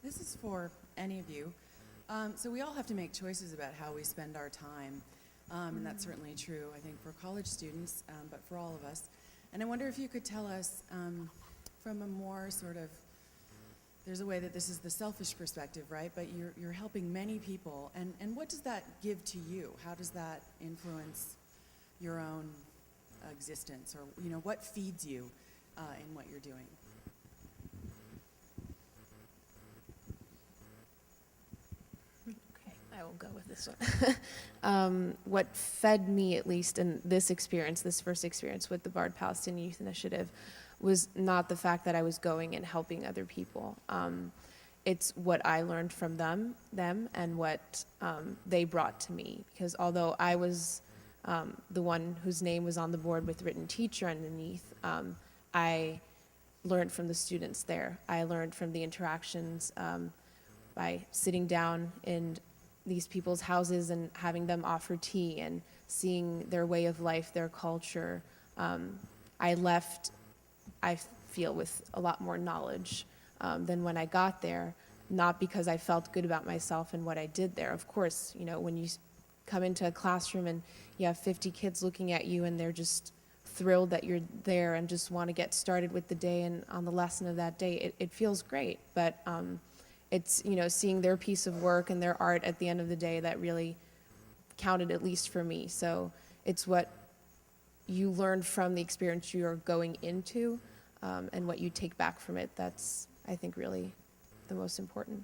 This is for any of you. So we all have to make choices about how we spend our time, and that's certainly true, I think, for college students, but for all of us. And I wonder if you could tell us from a more sort of, there's a way that this is the selfish perspective, right? But you're helping many people, and what does that give to you? How does that influence your own existence, or what feeds you in what you're doing? I will go with this one. What fed me, at least in this first experience with the Barred Palestinian Youth Initiative, was not the fact that I was going and helping other people. It's what I learned from them and what they brought to me. Because although I was the one whose name was on the board with written teacher underneath, I learned from the students there. I learned from the interactions by sitting down in these people's houses and having them offer tea and seeing their way of life, their culture. I left, I feel, with a lot more knowledge than when I got there, not because I felt good about myself and what I did there. Of course, when you come into a classroom and you have 50 kids looking at you and they're just thrilled that you're there and just want to get started with the day and on the lesson of that day, it feels great. But it's, seeing their piece of work and their art at the end of the day that really counted, at least for me. So it's what you learn from the experience you're going into and what you take back from it. That's, I think, really the most important.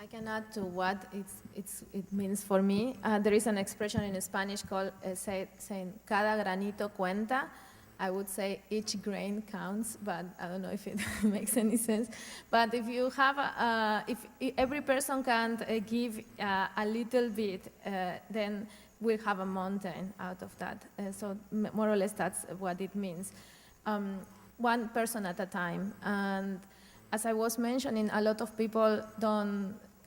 I can add to what it means for me. There is an expression in Spanish called saying cada granito cuenta. I would say each grain counts, but I don't know if it makes any sense. But if you have, if every person can give a little bit, then we'll have a mountain out of that. So more or less that's what it means. One person at a time. And as I was mentioning, a lot of people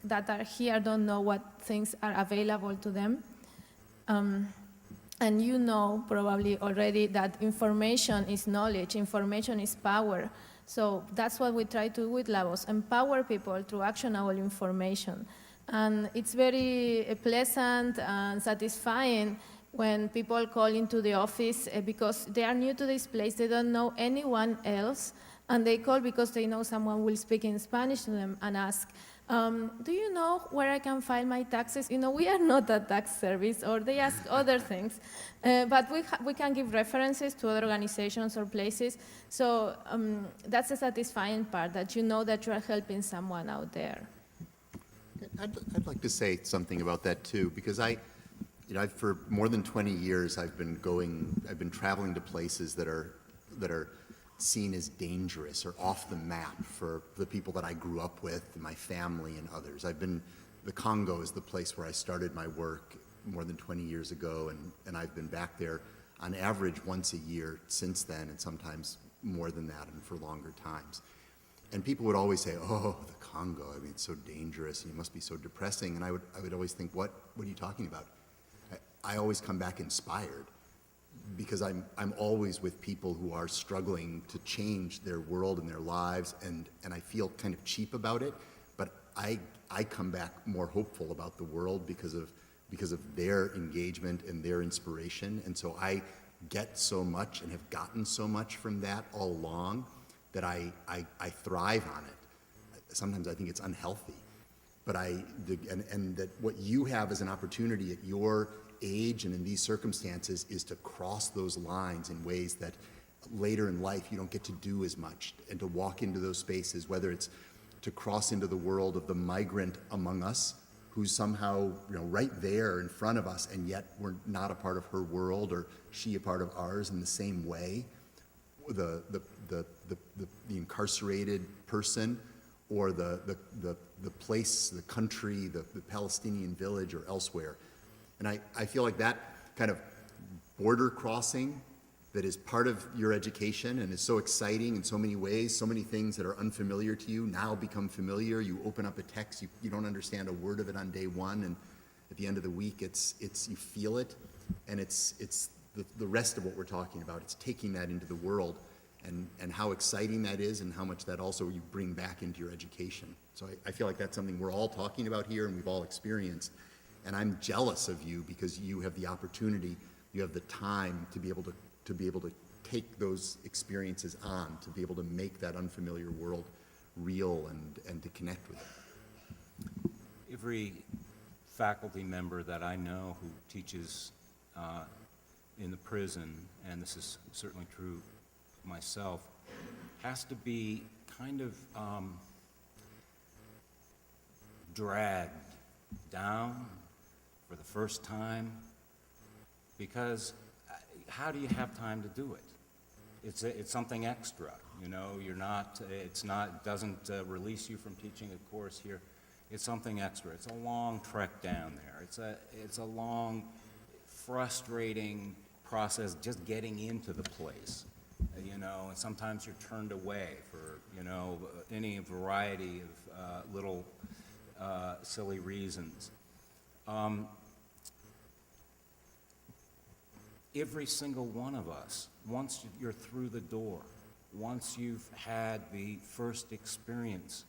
that are here don't know what things are available to them. And you know probably already that information is knowledge, information is power. So that's what we try to do with Labos, empower people through actionable information. And it's very pleasant and satisfying when people call into the office because they are new to this place, they don't know anyone else, and they call because they know someone will speak in Spanish to them and ask, do you know where I can file my taxes? We are not a tax service, or they ask other things. But we can give references to other organizations or places. So that's a satisfying part, that you know that you are helping someone out there. I'd like to say something about that too, because for more than 20 years I've been traveling to places that are seen as dangerous or off the map for the people that I grew up with, my family and others. The Congo is the place where I started my work more than 20 years ago, and I've been back there on average once a year since then, and sometimes more than that and for longer times. And people would always say, oh, the Congo, it's so dangerous and it must be so depressing. And I would always think, what are you talking about? I always come back inspired, because I'm always with people who are struggling to change their world and their lives, and I feel kind of cheap about it, but I come back more hopeful about the world because of their engagement and their inspiration. And so I get so much and have gotten so much from that all along that I thrive on it. Sometimes I think it's unhealthy, but and that what you have as an opportunity at your age and in these circumstances is to cross those lines in ways that later in life you don't get to do as much, and to walk into those spaces, whether it's to cross into the world of the migrant among us who's somehow right there in front of us, and yet we're not a part of her world or she a part of ours in the same way, the incarcerated person, or the place, the country, the Palestinian village or elsewhere. And I feel like that kind of border crossing that is part of your education and is so exciting in so many ways, so many things that are unfamiliar to you now become familiar. You open up a text, you don't understand a word of it on day one, and at the end of the week it's you feel it, and it's the rest of what we're talking about. It's taking that into the world and how exciting that is and how much that also you bring back into your education. So I feel like that's something we're all talking about here and we've all experienced. And I'm jealous of you because you have the opportunity, you have the time to be able to take those experiences on, to be able to make that unfamiliar world real and to connect with it. Every faculty member that I know who teaches in the prison, and this is certainly true myself, has to be kind of dragged down for the first time, because how do you have time to do it? It's something extra, you know. It doesn't release you from teaching a course here. It's something extra. It's a long trek down there. It's a long, frustrating process just getting into the place, you know, and sometimes you're turned away for, you know, any variety of little silly reasons. Every single one of us, once you're through the door, once you've had the first experience,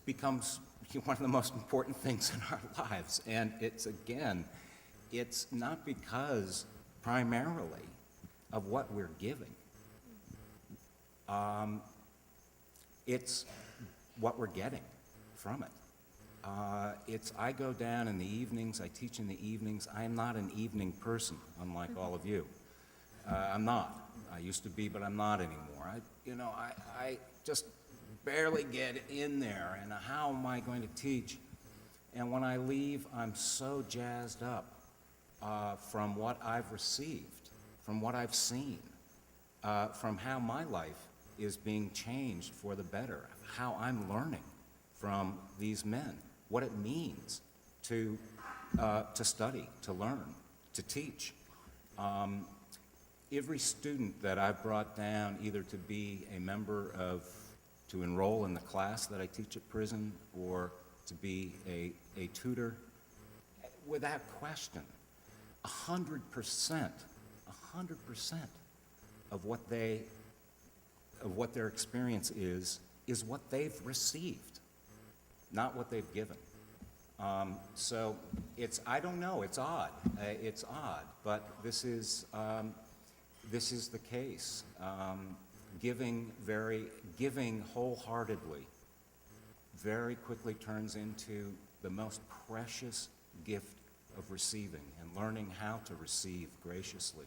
becomes one of the most important things in our lives. And it's not because primarily of what we're giving. It's what we're getting from it. I go down in the evenings, I teach in the evenings. I am not an evening person, unlike all of you. I'm not. I used to be, but I'm not anymore. I just barely get in there, and how am I going to teach? And when I leave, I'm so jazzed up from what I've received, from what I've seen, from how my life is being changed for the better, how I'm learning from these men, what it means to study, to learn, to teach. Every student that I've brought down, either to be a member to enroll in the class that I teach at prison, or to be a tutor, without question, 100% of what their experience is what they've received, not what they've given. So I don't know, it's odd, but this is the case. Giving wholeheartedly very quickly turns into the most precious gift of receiving, and learning how to receive graciously